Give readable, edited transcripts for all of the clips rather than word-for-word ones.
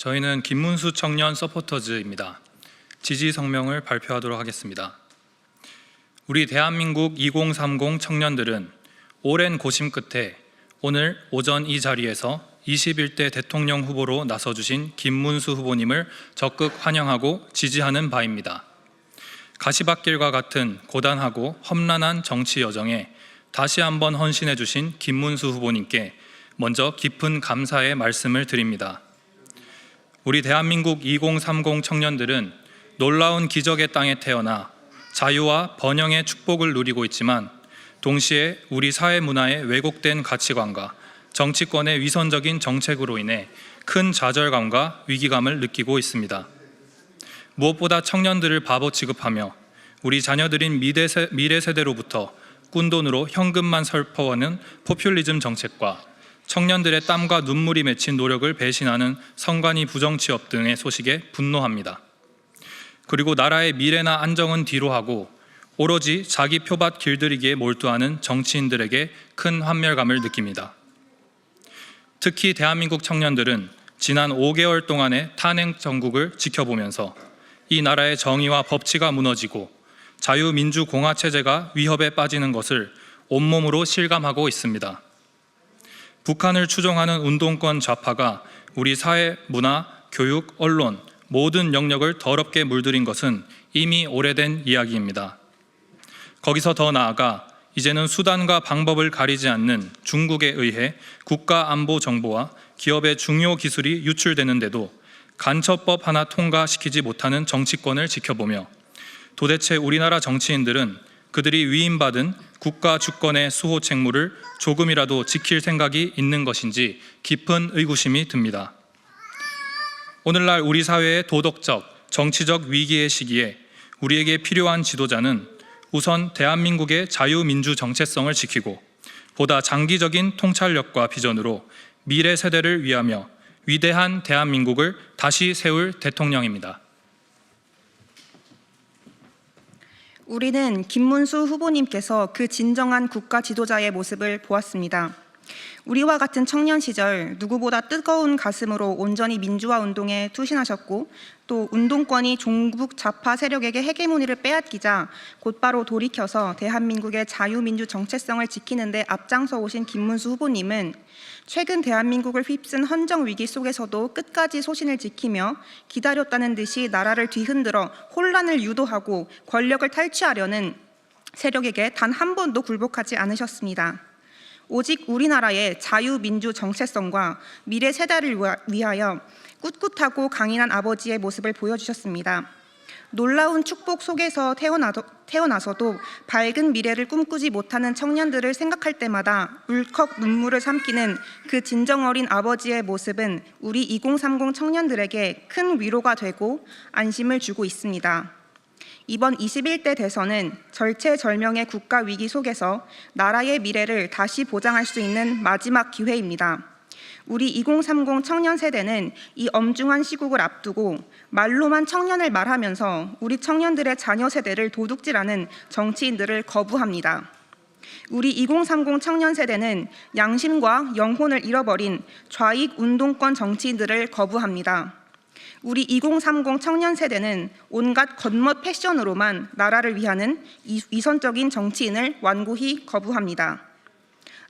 저희는 김문수 청년 서포터즈입니다. 지지 성명을 발표하도록 하겠습니다. 우리 대한민국 2030 청년들은 오랜 고심 끝에 오늘 오전 이 자리에서 21대 대통령 후보로 나서주신 김문수 후보님을 적극 환영하고 지지하는 바입니다. 가시밭길과 같은 고단하고 험난한 정치 여정에 다시 한번 헌신해 주신 김문수 후보님께 먼저 깊은 감사의 말씀을 드립니다. 우리 대한민국 2030 청년들은 놀라운 기적의 땅에 태어나 자유와 번영의 축복을 누리고 있지만 동시에 우리 사회 문화의 왜곡된 가치관과 정치권의 위선적인 정책으로 인해 큰 좌절감과 위기감을 느끼고 있습니다. 무엇보다 청년들을 바보 취급하며 우리 자녀들인 미래 세대로부터 꾼돈으로 현금만 살포하는 포퓰리즘 정책과 청년들의 땀과 눈물이 맺힌 노력을 배신하는 선관위 부정취업 등의 소식에 분노합니다. 그리고 나라의 미래나 안정은 뒤로 하고 오로지 자기 표밭 길들이기에 몰두하는 정치인들에게 큰 환멸감을 느낍니다. 특히 대한민국 청년들은 지난 5개월 동안의 탄핵 정국을 지켜보면서 이 나라의 정의와 법치가 무너지고 자유민주공화 체제가 위협에 빠지는 것을 온몸으로 실감하고 있습니다. 북한을 추종하는 운동권 좌파가 우리 사회, 문화, 교육, 언론 모든 영역을 더럽게 물들인 것은 이미 오래된 이야기입니다. 거기서 더 나아가 이제는 수단과 방법을 가리지 않는 중국에 의해 국가 안보 정보와 기업의 중요 기술이 유출되는데도 간첩법 하나 통과시키지 못하는 정치권을 지켜보며 도대체 우리나라 정치인들은 그들이 위임받은 국가 주권의 수호 책무를 조금이라도 지킬 생각이 있는 것인지 깊은 의구심이 듭니다. 오늘날 우리 사회의 도덕적, 정치적 위기의 시기에 우리에게 필요한 지도자는 우선 대한민국의 자유민주 정체성을 지키고 보다 장기적인 통찰력과 비전으로 미래 세대를 위하며 위대한 대한민국을 다시 세울 대통령입니다. 우리는 김문수 후보님께서 그 진정한 국가 지도자의 모습을 보았습니다. 우리와 같은 청년 시절 누구보다 뜨거운 가슴으로 온전히 민주화 운동에 투신하셨고 또 운동권이 종북 좌파 세력에게 헤게모니를 빼앗기자 곧바로 돌이켜서 대한민국의 자유민주 정체성을 지키는 데 앞장서 오신 김문수 후보님은 최근 대한민국을 휩쓴 헌정 위기 속에서도 끝까지 소신을 지키며 기다렸다는 듯이 나라를 뒤흔들어 혼란을 유도하고 권력을 탈취하려는 세력에게 단 한 번도 굴복하지 않으셨습니다. 오직 우리나라의 자유민주 정체성과 미래 세대를 위하여 꿋꿋하고 강인한 아버지의 모습을 보여주셨습니다. 놀라운 축복 속에서 태어나서도 밝은 미래를 꿈꾸지 못하는 청년들을 생각할 때마다 울컥 눈물을 삼키는 그 진정어린 아버지의 모습은 우리 2030 청년들에게 큰 위로가 되고 안심을 주고 있습니다. 이번 21대 대선은 절체절명의 국가 위기 속에서 나라의 미래를 다시 보장할 수 있는 마지막 기회입니다. 우리 2030 청년 세대는 이 엄중한 시국을 앞두고 말로만 청년을 말하면서 우리 청년들의 자녀 세대를 도둑질하는 정치인들을 거부합니다. 우리 2030 청년 세대는 양심과 영혼을 잃어버린 좌익 운동권 정치인들을 거부합니다. 우리 2030 청년 세대는 온갖 겉멋 패션으로만 나라를 위하는 위선적인 정치인을 완고히 거부합니다.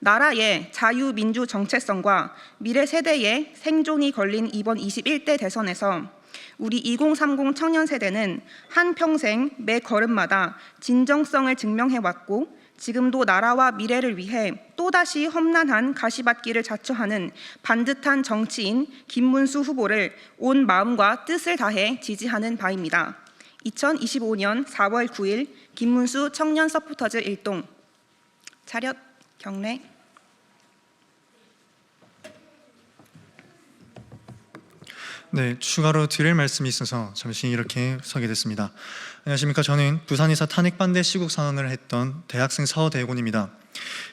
나라의 자유민주 정체성과 미래 세대의 생존이 걸린 이번 21대 대선에서 우리 2030 청년 세대는 한평생 매 걸음마다 진정성을 증명해왔고 지금도 나라와 미래를 위해 또다시 험난한 가시밭길을 자처하는 반듯한 정치인 김문수 후보를 온 마음과 뜻을 다해 지지하는 바입니다. 2025년 4월 9일 김문수 청년 서포터즈 일동 차렷 경례. 네, 추가로 드릴 말씀이 있어서 잠시 이렇게 서게 됐습니다. 안녕하십니까. 저는 부산에서 탄핵 반대 시국 선언을 했던 대학생 서대곤입니다.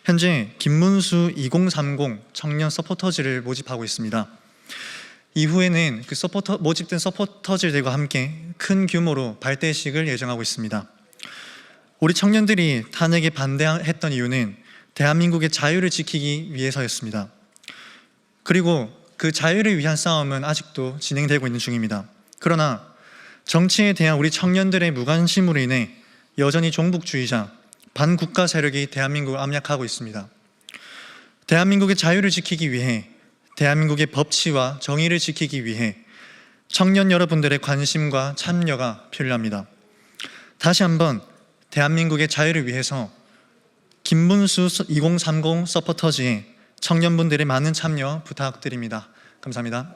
현재 김문수 2030 청년 서포터즈를 모집하고 있습니다. 이후에는 그 모집된 서포터즈들과 함께 큰 규모로 발대식을 예정하고 있습니다. 우리 청년들이 탄핵에 반대했던 이유는 대한민국의 자유를 지키기 위해서였습니다. 그리고 그 자유를 위한 싸움은 아직도 진행되고 있는 중입니다. 그러나 정치에 대한 우리 청년들의 무관심으로 인해 여전히 종북주의자, 반국가 세력이 대한민국을 압력하고 있습니다. 대한민국의 자유를 지키기 위해, 대한민국의 법치와 정의를 지키기 위해 청년 여러분들의 관심과 참여가 필요합니다. 다시 한번 대한민국의 자유를 위해서 김문수 2030 서포터즈의 청년분들의 많은 참여 부탁드립니다. 감사합니다.